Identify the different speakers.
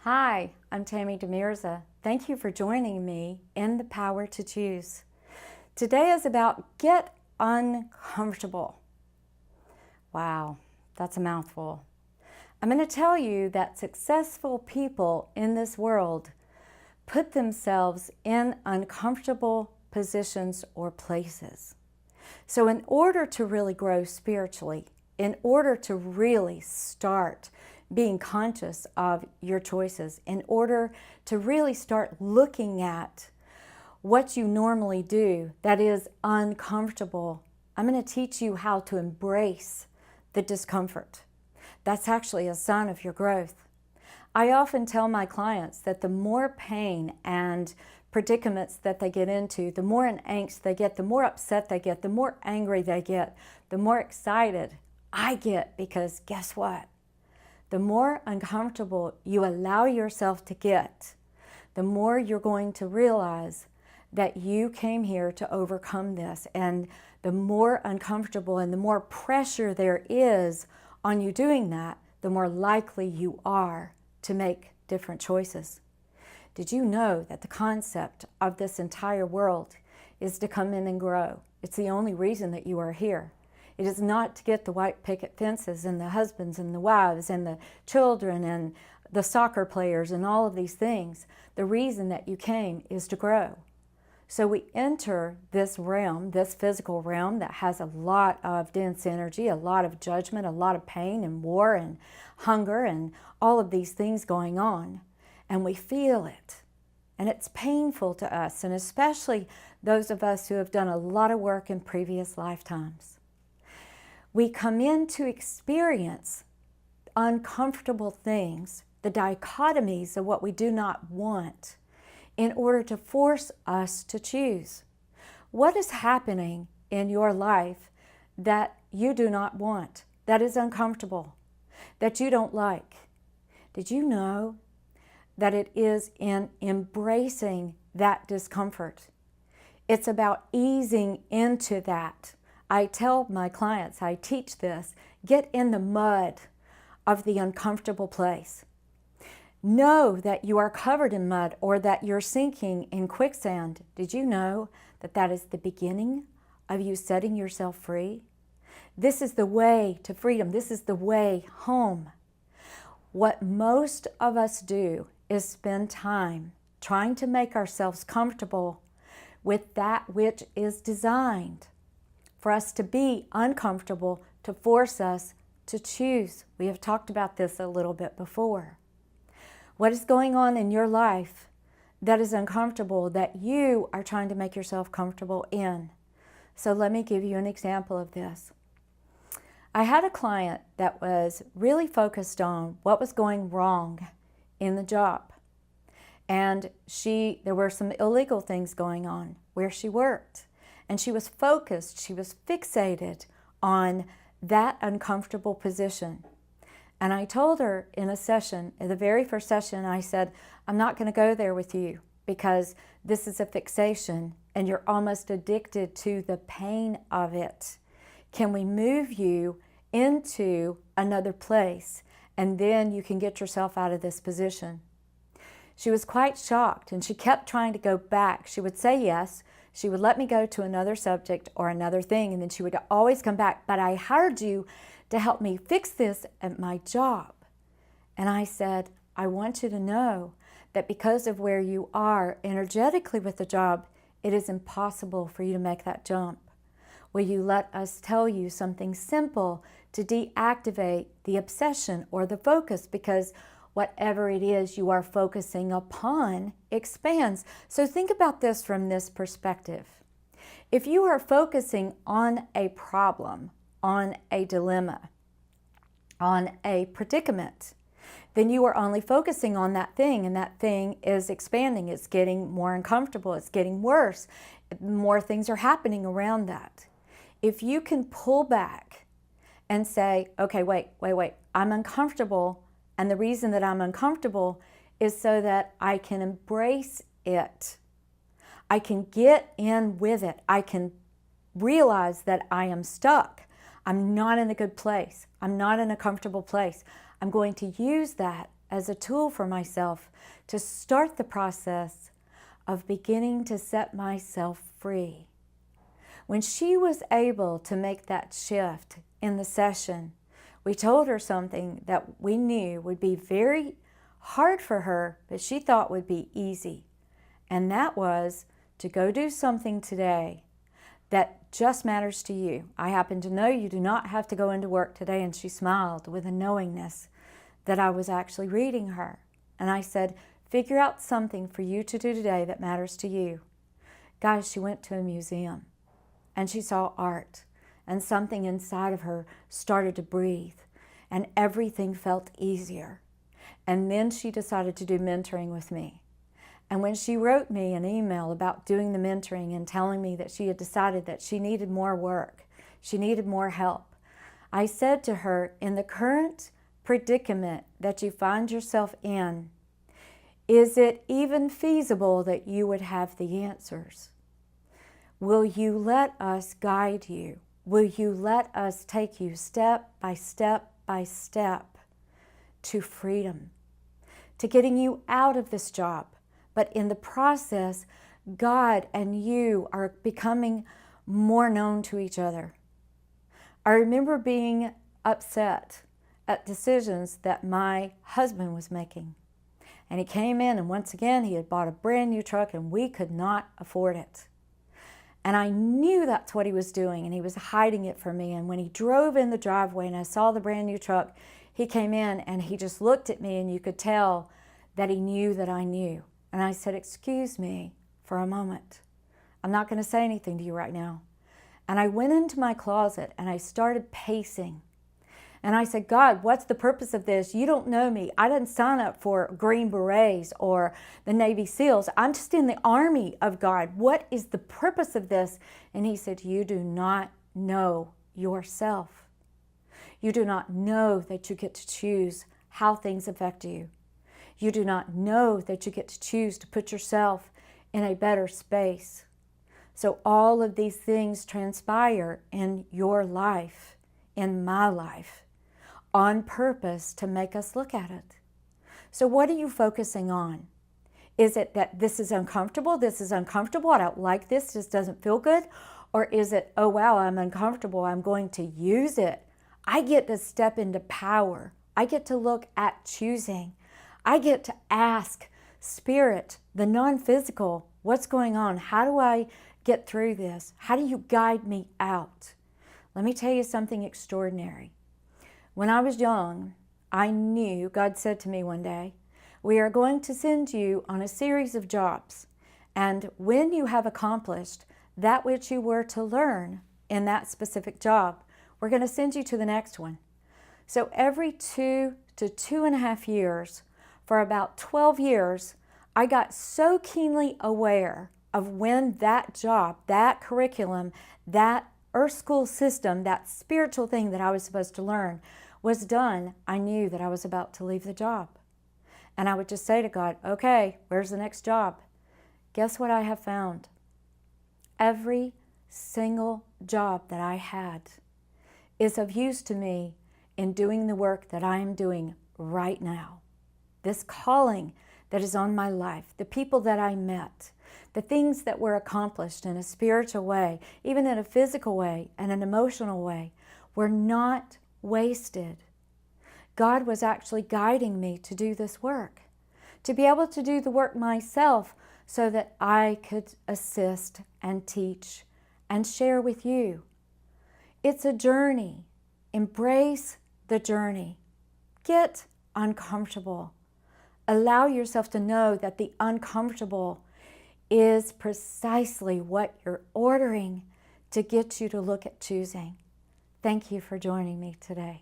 Speaker 1: Hi, I'm Tammy Mirza. Thank you for joining me in The Power to Choose. Today is about get uncomfortable. Wow, that's a mouthful. I'm going to tell you that successful people in this world put themselves in uncomfortable positions or places. So in order to really grow spiritually, in order to really start being conscious of your choices, in order to really start looking at what you normally do that is uncomfortable, I'm going to teach you how to embrace the discomfort. That's actually a sign of your growth. I often tell my clients that the more pain and predicaments that they get into, the more in angst they get, the more upset they get, the more angry they get, the more excited I get, because guess what? The more uncomfortable you allow yourself to get, the more you're going to realize that you came here to overcome this. And the more uncomfortable and the more pressure there is on you doing that, the more likely you are to make different choices. Did you know that the concept of this entire world is to come in and grow? It's the only reason that you are here. It is not to get the white picket fences and the husbands and the wives and the children and the soccer players and all of these things. The reason that you came is to grow. So we enter this realm, this physical realm that has a lot of dense energy, a lot of judgment, a lot of pain and war and hunger and all of these things going on. And we feel it. And it's painful to us, and especially those of us who have done a lot of work in previous lifetimes. We come in to experience uncomfortable things, the dichotomies of what we do not want, in order to force us to choose. What is happening in your life that you do not want, that is uncomfortable, that you don't like? Did you know that it is in embracing that discomfort? It's about easing into that. I tell my clients, I teach this, get in the mud of the uncomfortable place. Know that you are covered in mud or that you're sinking in quicksand. Did you know that that is the beginning of you setting yourself free? This is the way to freedom. This is the way home. What most of us do is spend time trying to make ourselves comfortable with that which is designed for us to be uncomfortable, to force us to choose. We have talked about this a little bit before. What is going on in your life that is uncomfortable that you are trying to make yourself comfortable in? So let me give you an example of this. I had a client that was really focused on what was going wrong in the job. And there were some illegal things going on where she worked. And she was focused, she was fixated on that uncomfortable position. And I told her in a session, in the very first session, I said, I'm not going to go there with you because this is a fixation and you're almost addicted to the pain of it. Can we move you into another place and then you can get yourself out of this position? She was quite shocked and she kept trying to go back. She would say yes. She would let me go to another subject or another thing, and then she would always come back, but I hired you to help me fix this at my job. And I said, I want you to know that because of where you are energetically with the job, it is impossible for you to make that jump. Will you let us tell you something simple to deactivate the obsession or the focus? Because whatever it is you are focusing upon expands. So think about this from this perspective. If you are focusing on a problem, on a dilemma, on a predicament, then you are only focusing on that thing, and that thing is expanding. It's getting more uncomfortable. It's getting worse. More things are happening around that. If you can pull back and say, okay, wait, I'm uncomfortable. And the reason that I'm uncomfortable is so that I can embrace it. I can get in with it. I can realize that I am stuck. I'm not in a good place. I'm not in a comfortable place. I'm going to use that as a tool for myself to start the process of beginning to set myself free. When she was able to make that shift in the session, we told her something that we knew would be very hard for her, but she thought would be easy. And that was to go do something today that just matters to you. I happen to know you do not have to go into work today. And she smiled with a knowingness that I was actually reading her. And I said, figure out something for you to do today that matters to you. Guys, she went to a museum and she saw art, and something inside of her started to breathe and everything felt easier. And then she decided to do mentoring with me. And when she wrote me an email about doing the mentoring and telling me that she had decided that she needed more work, she needed more help, I said to her, in the current predicament that you find yourself in, is it even feasible that you would have the answers? Will you let us guide you? Will you let us take you step by step by step to freedom, to getting you out of this job? But in the process, God and you are becoming more known to each other. I remember being upset at decisions that my husband was making. And he came in, and once again, he had bought a brand new truck and we could not afford it. And I knew that's what he was doing, and he was hiding it from me. And when he drove in the driveway and I saw the brand new truck, he came in and he just looked at me, and you could tell that he knew that I knew. And I said, excuse me for a moment. I'm not going to say anything to you right now. And I went into my closet and I started pacing. And I said, God, what's the purpose of this? You don't know me. I didn't sign up for Green Berets or the Navy SEALs. I'm just in the army of God. What is the purpose of this? And he said, you do not know yourself. You do not know that you get to choose how things affect you. You do not know that you get to choose to put yourself in a better space. So all of these things transpire in your life, in my life, on purpose to make us look at it. So what are you focusing on? Is it that this is uncomfortable? This is uncomfortable. I don't like this. This doesn't feel good. Or is it, oh, wow, I'm uncomfortable. I'm going to use it. I get to step into power. I get to look at choosing. I get to ask Spirit, the non-physical, what's going on? How do I get through this? How do you guide me out? Let me tell you something extraordinary. When I was young, I knew, God said to me one day, we are going to send you on a series of jobs. And when you have accomplished that which you were to learn in that specific job, we're going to send you to the next one. So every 2 to 2.5 years, for about 12 years, I got so keenly aware of when that job, that curriculum, that earth school system, that spiritual thing that I was supposed to learn was done, I knew that I was about to leave the job. And I would just say to God, okay, where's the next job? Guess what I have found? Every single job that I had is of use to me in doing the work that I am doing right now. This calling that is on my life, the people that I met, the things that were accomplished in a spiritual way, even in a physical way and an emotional way, were not wasted. God was actually guiding me to do this work, to be able to do the work myself so that I could assist and teach and share with you. It's a journey. Embrace the journey. Get uncomfortable. Allow yourself to know that the uncomfortable is precisely what you're ordering to get you to look at choosing. Thank you for joining me today.